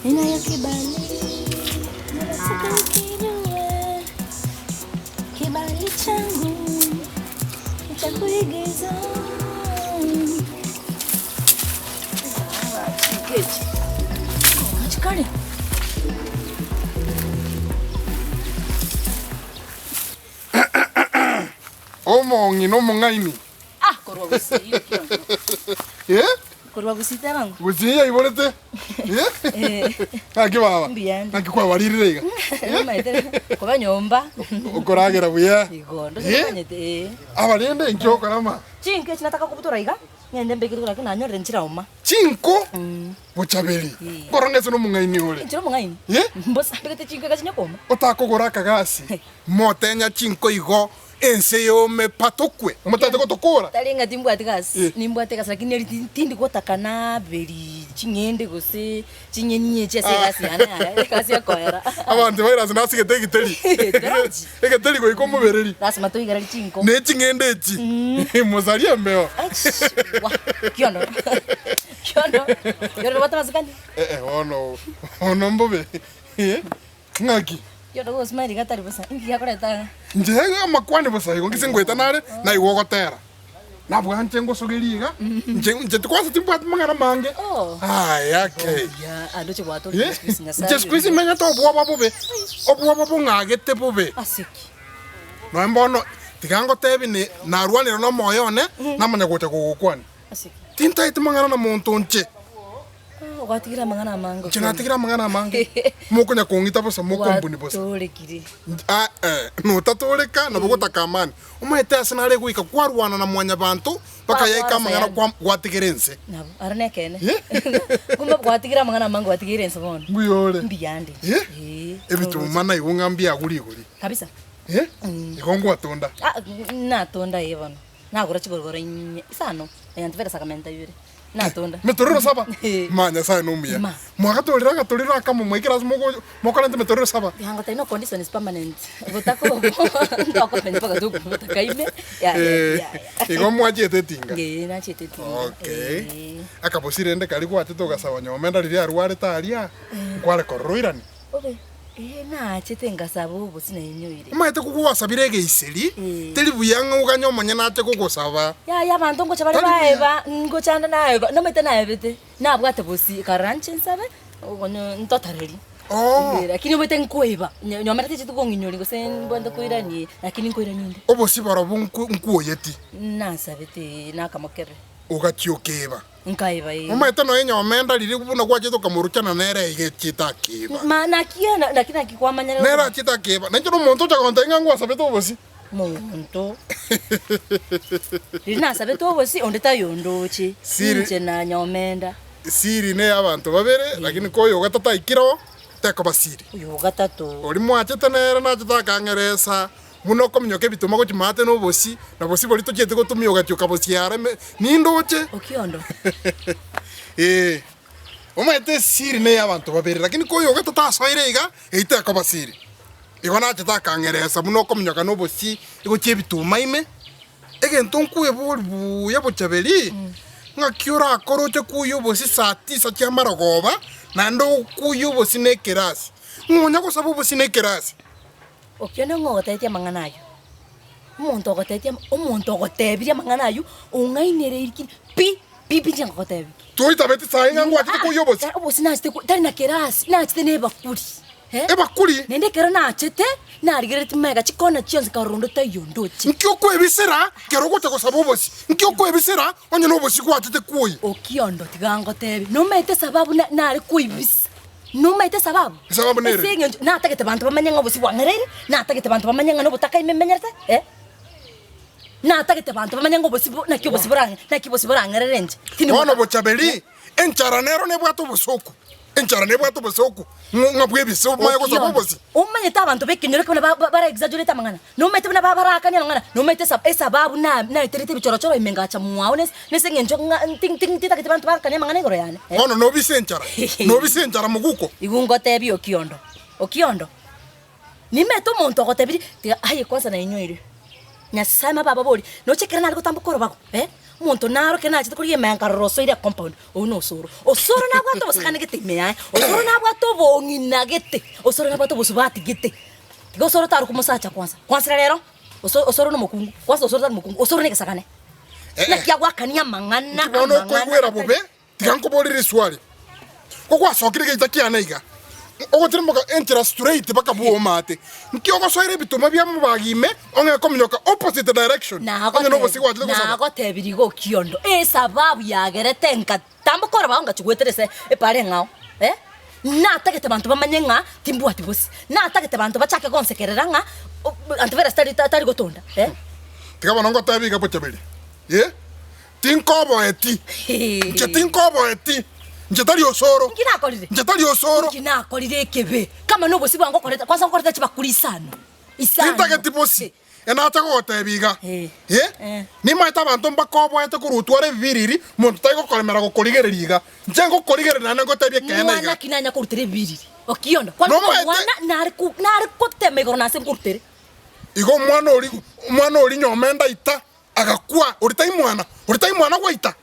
Ninayo kibali. Kibali changu cha kuigiza. Chikari. Omongi no mongaini. Korwa Gusii. Korwa Gusii tarangu. Gusii ibolete. Aki baba. Aki kwa waririre iga. Kwa nyomba. Ukoragera buya. Igondo sanyete. Abarende Nyanchoka nama. Chinke chinataka kubutura iga. Ngende mbeke tukura kina nyorere nchira uma. Chinko? Bochaberi. Korongeso no mungaini ole. Nchira mungaini. Mbosa mbeke chinke gachinya koma. Otakogora kagasi. Motenya chinko igo. Ense yome patokwe. Umutate kutokora. Talinga timbu atikasi. Nimbu atikasi lakini tindi kotaka na beri chingende gose chinyenye chese gasi ana. Kasi yakoera. Antivirus nasi getegi teli. Egeteli go ikomo bereri. Lazima to igara chinko. Ne chingende chi. Mozaria mbeo. Okiondo. Okiondo. Yoro bata mazikani. Ono mbobe. Ngaki. Yoro go smile gatari basa. Ingi yakoreta. Njega makwani basa igo ngisengweta nare na igogotera. Nabwo nchengo sogeriga. Nje twasa timbwa mangana mange. Okay. Ya adoche bwato squeeze nyasa. Je squeeze menya to bwa bobe. Obwa bobo ngagete bobe. Asiki. No mbono tigango tebi ni na rwanira no moyone namanya gote kugukwani. Asiki. Tinta itimangana na muntu nche. Watigira mangana mango. Chinatigira mangana mange. Muko nya kongita bosa muko mbuni bosa. Torekire. No tatoreka na bogota kamani. Umaite asinare guika kwarwana na mwanya bantu paka yaika mangana kwa gwatigirense. Nabo arane kene. Kumba gwatigira mangana mango gwatigirense bono. Mbiyore. Mbiyande. Ebitu mana iwungambia guri. Kabisa. Igongo atonda. Na tonda yebano. Na gora chigorgora isano. Antivirus akamenta yure. Natonda. Metorero saba. Manya sai no mia. Gatorira kama mwikira moko lente metorero saba. Hanga taino condition is permanent. Botako ndoko penipaka duku botakaime. Ya. Igo mwajete tinga. Nge na chete tinga. Okay. Akabosire ende kali kwa teto gasaba nyomenda riri arware taria. Kwale koroirani. Okay. Na chete ngasabo bosina inyoire. Maite kukuwasabire geiseri. Teli buyanga ukanyomanya nate kugosaba. Ya bantu ngo chabari baeba ngo chanda naeba no mete naebete na bwate bosi karanche nsabe ngo ntotareri. Lakini wete nkueba nyomera tichitu konginyori ngo sen bonda kuirani lakini nkuirani. Obosi barabo nkuoyeti. Na sabete na kamokere. Ugachiokeba. Nkaiba ye. Umaite no nyomenda riri kubuna kwa cheto kamuruchana nere igechita kiba. Mana kiana lakini akikwamanya nera chita kiba. Nanjo no monto cha kontenga ngwa sabeto obosi. Monto. Rina sabeto obosi ondeta yondoche. Sinje na nyomenda. Siri ne abantu babere lakini koyo gatata ikiro teko basiri. Uyo gatatu. Oli mwachete nere na chita kangeresa. Muno komnyoke bituma ko chimate no bosi na bosi bolito chete ko tumyo gachoka bosi yare nindoche. Okiondo. Umaite siri ne abantu babere lakini koyo gatata soirega eite ko basiri. Igona chita kangeresa muno komnyoka no bosi iko chebituma ime. Egento nkuye bolbu ya Bochaberi. Ngakiora akoroche kuyo bosi saa 9 cha maragoba na ndo kuyo bosi ne kerasi. Ngonya ko sabo bosi ne kerasi. Okiondo ngotetia manganayo. Umuntu ogotebiria manganayo ungainere ikiri pi ngotebi. Toita beti saa ngwa tete kuyo bosi. Bosi na tete tari na kerasi na tete ne bakuri. Bakuri? Nende kero na tete na rigere timega chikona chionze karondo tayondoche. Nkyo kwebisira kero gote ko sabo bosi. Nkyo kwebisira onye no bosi kwa tete kuyi. Okiondo tigango tebi. No mete sababu na ari kuibisa. No maite sababu. Sababu nere. Singe na atakete bantu bamanyanga bosi wangerere, na atakete bantu bamanyanga no butaka imemenyerete, Na atakete bantu bamanyanga bosi na kibosi buranga, na kibosi burangerere nje. Ono Bochaberi, encharanero ne bwato bosoko. Enchara bwato bosoko. Ngabwe biso maye ko sababu bosi. Umanye tabantu bekinyore ko bara exaggerate mangana. No maite bana bara akanya mangana. No maite sababu na iterete bichorochoro imengacha muwaones, nesenge njo ting tita kete bantu bakanya mangana ngoro yane. Ono no bisenchara. No bisenchara muguko. Igungo tebi Okiondo. Okiondo. Nimeto monto gotebiri, haye kwanza na inyoire. Nyasama baba boli. No chekera na algo tambukoro bako. muntu naro kena chito kuri menga roso ire compound ono Osoro Osoro na bwato busakane gete me Osoro na bwato bongina gete Osoro na bwato busubati gete tigo Osoro taru kumusacha kwanza lero Osoro no mukungu kwanza Osoro taru mukungu Osoro ne kasakane na kia gwakania mangana bono ko gwera bobe tiganko bolire swali ko kwa sokire ke takia naiga ogo tiri moka entera straight baka buo mate nkio ko soire bituma bya mubagime onge kominyoka opposite direction onge no bosi gwatile kusaba nago tebirigo Okiondo sababu ya gerete nka tambukora banga chugweterese pare ngao na tagete bantu bamanyenga timbu atibosi na tagete bantu bachake konsekerera nga Antivirus tari gotonda tikabona ngo tabiga Bochaberi tinkobo eti tinkobo eti Njatali Osoro. Njatali Osoro. Nkina kolide kebe. Kama no bosi bwango koleta kwanza koleta chibakuli isano. Intake tibosi. Ena atako otebiga. Ni maita bantu mbakobo ete kurutware viriri muntu taiko kolemera ko koligereriga. Njengo koligerera nana gotebye kena iga. Mwana kinanya kurutere viriri. Okiondo. Kwanza mwana nari koteme igorona se kurutere. Igo mwana oli nyomenda ita agakua. Oritai mwana gwaita.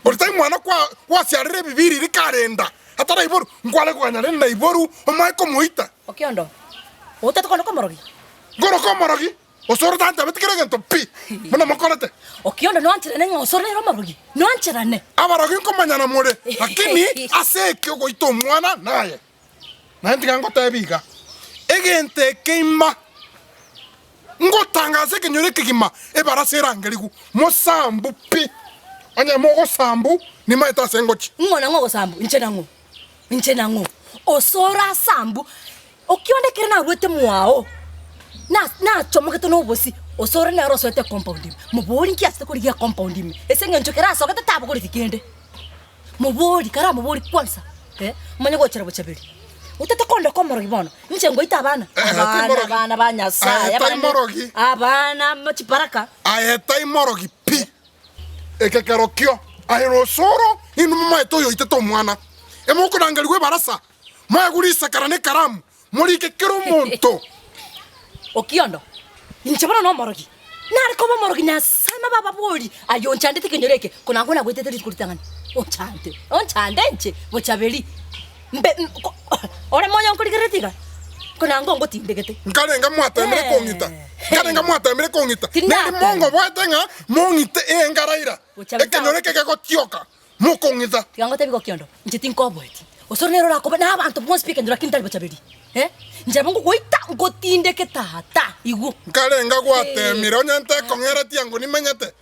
Oritai mwana kwa siarire bibiri rikarenda atara iboru ngwale kwa nyale na iboru omae kumuita Okiondo utata kono komorogi Osoro tanta betikere gento pi muna makolete Okiondo no anchirane nga Osoro ero marogi no anchirane abarogi komanyana mure lakini aseke ogoito mwana naye na ndiga ngotebiga egente keima ngotanga seke nyore kigima ebarasera ngeligu mosambu pi anya mogo sambu ni maita sengochi ngona ngogo sambu nchena ngo Osora sambu Okionde kirena wete muao na chomoketo no bosi Osoro na roso ete compound mubori nkiase kuri ya compound esenge nchokera so kata tabo kuri tikende mubori kwanza manya gochera Bochaberi utete kondo komorogi bono nchengo ita abana banyasa abana machiparaka ayeta imorogi pi ekekerokio ahero Osoro inu mama etoyo iteto mwana emoko nangaligwe barasa maguri sakarane karamu muri kekero monto Okiondo inchabana no morogi nari koba morogi na sama baba boli ayo nchande tikenyoreke kuna ngona gwetete likuritangana onchande nche Bochaberi mbe ore monya nkurigeretiga kuna ngongo tindegete nkalenga mwata emere kongita nende mongo bwatenga mongite engaraira ekenyoreke keko tioka mokongita tigango tebigo Okiondo nchitinko bweti Osoro nero rakoba na abantu mo speak ndura kintali Bochaberi njabongo goita ngotindeke tata igu nkalenga gwatemira onyante kongera tiango nimenyete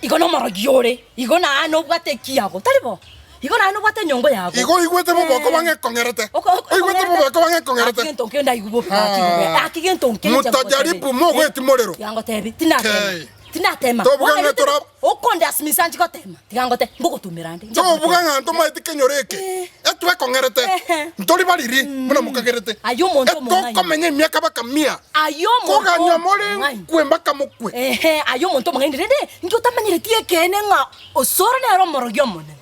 igo no morogiore igo na ano bwatekiago talibo igo na ano bwate nyongo yago igo igwete boboko bange kongerete igwete boboko bange kongerete akintonke nda igu bopati akintonke mutajaribu mo gweti morero tigango tebi tinatema tobugange tora okonda smisanji gotema tigango te ngoko tumirande tobugange ntoma etikenyoreke etwe kongerete ntori baliri muna mukagerete ayo monto mongai komenye miaka baka mia ayo monto koganya mole kwemba kamukwe ayo monto mongai ndende ngyo tamanyire tie kene nga Osoro na ro morogyo mone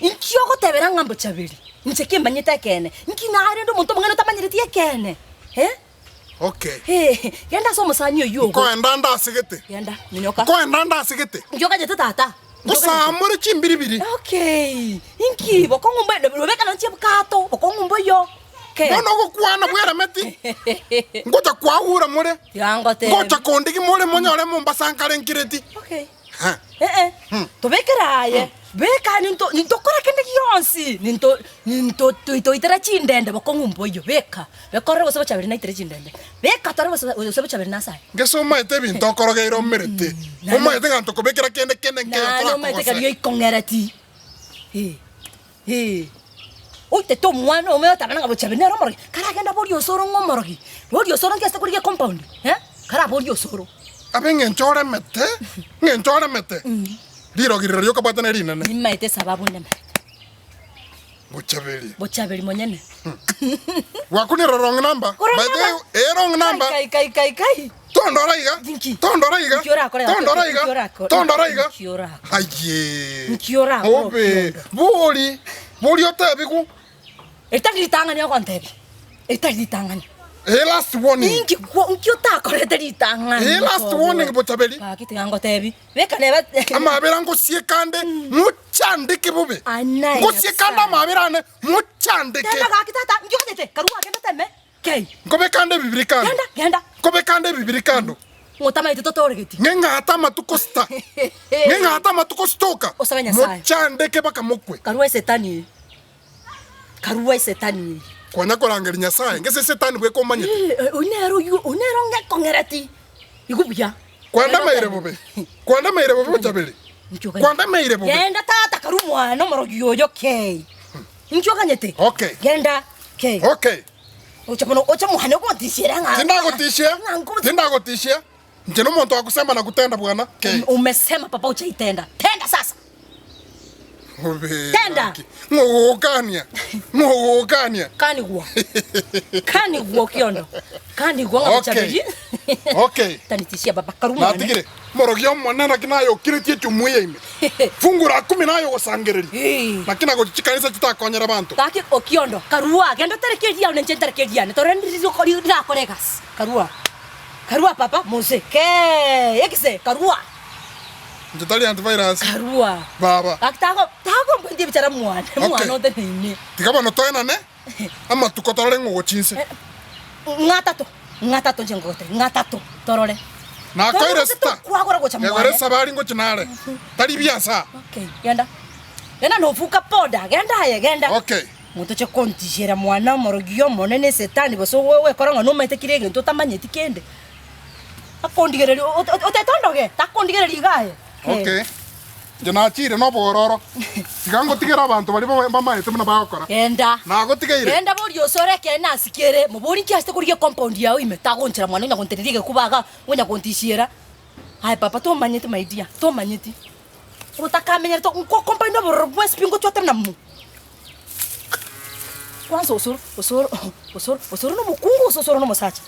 nkyo gotebera nga Bochaberi ncheke mbanyita kene nkinare ndo monto mongai tamanyire tie kene okay yenda so musanyo yo ko endanda asigete yenda minyoka ko endanda asigete ngyoka jete tata osamure chimbiribiri okay inki bokongumbe lobeka nanchi bukato bokongumbo yo bono go kwana bwera meti ngoja kwaura mure yango te ngoja kondigi mure monyore Mombasa nkireti okay tobekeraye beka ninto kora kende yonsi ninto itera chindende bokongumbo yo beka bekore bose Bochaberi na itera chindende beka tore bose Bochaberi na sai ngeso maite binto korogeiro merete omaite nganto kobekera kende ngero no maite kariyo ikongerati oite to mwana omeo tabana Bochaberi na romorogi kara genda bori Osoro ngomorogi bori Osoro ngeste kuri compound kara bori Osoro abengen nchore mete Diro girero kabata na rina ne. Nimaite sababu ndema. Bochaberi monyene. Wakuni wrong number. By the wrong number. Kai. Tondora iga. Aye. Nkiora. Obe. Boli otabiku. Etagitangani akontebi. Last warning. Inki utakorete ritanga. Last warning Bochaberi. Kiti yango tebi. Weka neba. Amabera ngo siekande muchandike bobe. Anai. Ngo siekanda amabera ne muchandike. Tenda kakitata njogete karua kenda teme. Kei. Ngobe kande bibirikando. Genda. Ngobe kande bibirikando. Ngotama ite totoregeti. Ngenga ata matukosta. Ngenga ata matukostoka. Osabanya sai. Muchandike baka mukwe. Karua setani. Karua setani. Kwanya korangeri nyasaye ngese setani bwe ko manyete. Unero ngekongerati. Igubya. Kwanda maire bobe. Kwanda maire bobe Bochaberi. Kwanda maire bobe. Genda tata karumwa no morogyoyo kei. Nchoka nyete. Okay. Genda kei. Okay. Ocha muhane ko tishira nga. Tinda gotishia. Njeno muntu akusema na kutenda bwana. Okay. Umesema papa ucha itenda. Tenda sasa. Tenda. Ngokania. Kani guo Okiondo. Kani guo Bochaberi. Okay. Tanitishia baba karuma. Natigire. Morogyo mwana kinayo kiretie chumuye ime. Fungura 10 nayo gosangereri. Nakina go chikanisa chitakonyera bantu. Kaki Okiondo. Karua genda terekeria unenche terekeria. Torendizo kori na kolegas. Karua papa mose. Ekise karua. Njitali Antivirus. Karua. Baba. Tako mpendi bichara mwana. Mwana ote nini. Tikaba no toena ne? Ama tukotore ngo chinse. Ngatato njengote. Ngatato. Torole. Na koire sta. Kwagora gocha mwana. Yagore sabari ngo chinale. Tali biasa. Okay. Genda novuka poda. Genda. Okay. Muntu che kontishera mwana morogyo monene setani boso wewe koranga no mete kirege ntotamanye tikende. Akondigere otetondoge. Takondigere ligaye. Okay. Jana chire no bororo. Sigango tigera abantu bali bamaye tumuna bakora. Genda. Na go tigeire. Genda bori osore ke na sikere. Mubori kiaste kuriye compound yawe imetagonchera mwana nya konterige kubaga wonya kontishera. Hai papa to manyete my dear. To manyete. Utakamenyera to compound boro bwes pingo chotemna mu. Kwanza osoro no mukungu osoro no musacha.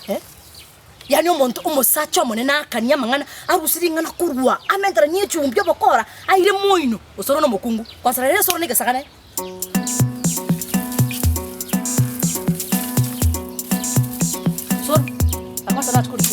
Yani omuntu umusacha monene akania mangana arusiri ngana kurwa amendra nyechumbyo bokora aire moino osoro no mukungu kwanza rere soro nige sagane soro akwanza na tukuri